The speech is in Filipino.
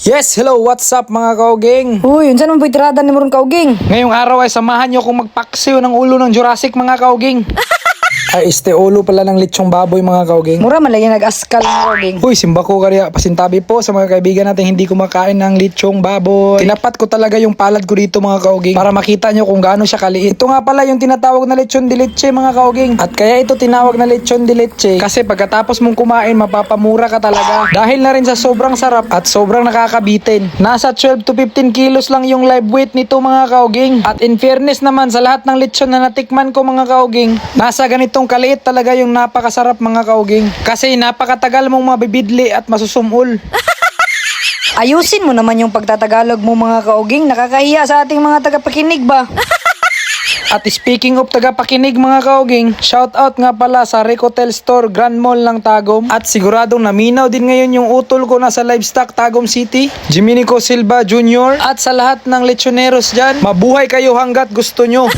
Yes, hello, what's up mga kauging? Uy, unsan man po'y tirada ni moron kauging? Ngayong araw ay samahan nyo kung magpaksiw ng ulo ng Jurassic mga kauging. Ay, ulo pala ng lechong baboy mga kauging. Mura man lagi nag-askal ng kauging. Uy, simba ko kaya pasintabi po sa mga kaibigan natin hindi kumakain ng lechong baboy. Tinapat ko talaga yung palad ko dito mga kauging para makita nyo kung gaano siya kaliit. Ito nga pala yung tinatawag na lechon de leche mga kauging. At kaya ito tinawag na lechon de leche kasi pagkatapos mong kumain mapapamura ka talaga. Dahil na rin sa sobrang sarap at sobrang nakakabitin. Nasa 12 to 15 kilos lang yung live weight nito mga kauging. At in fairness naman sa lahat ng lechon na natikman ko mga kauging, nasa ganitong kaliit talaga yung napakasarap mga kauging. Kasi napakatagal mong mabibidli at masusumul. Ayusin mo naman yung pagtatagalog mo mga kauging. Nakakahiya sa ating mga tagapakinig ba? At speaking of tagapakinig mga kauging, shout out nga pala sa Ricotel Store Grand Mall ng Tagum. At siguradong naminaw din ngayon yung utol ko na sa Livestock Tagum City, Jiminico Silva Jr. At sa lahat ng lechoneros dyan, mabuhay kayo hanggat gusto nyo.